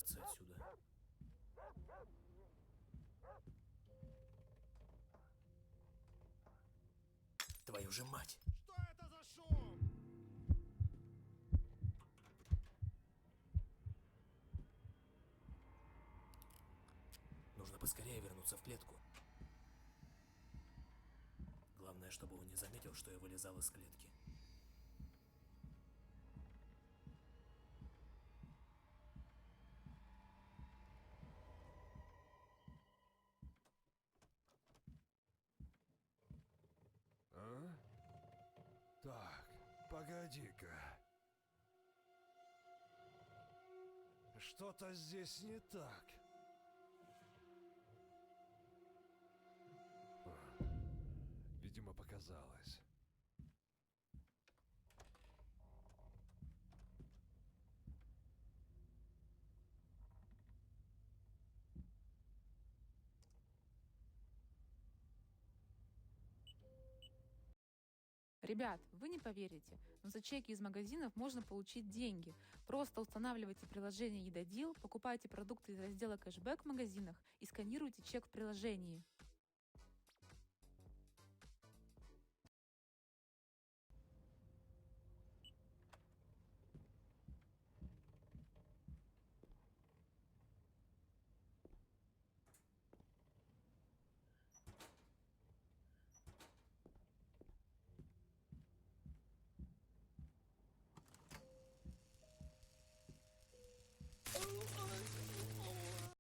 выбраться отсюда. Твою же мать! Что это за шум? Нужно поскорее вернуться в клетку. Главное, чтобы он не заметил, что я вылезал из клетки. А? Так, погоди-ка. Что-то здесь не так. Видимо, показалось. Ребят, вы не поверите, но за чеки из магазинов можно получить деньги. Просто устанавливайте приложение Едодил, покупайте продукты из раздела кэшбэк в магазинах и сканируйте чек в приложении.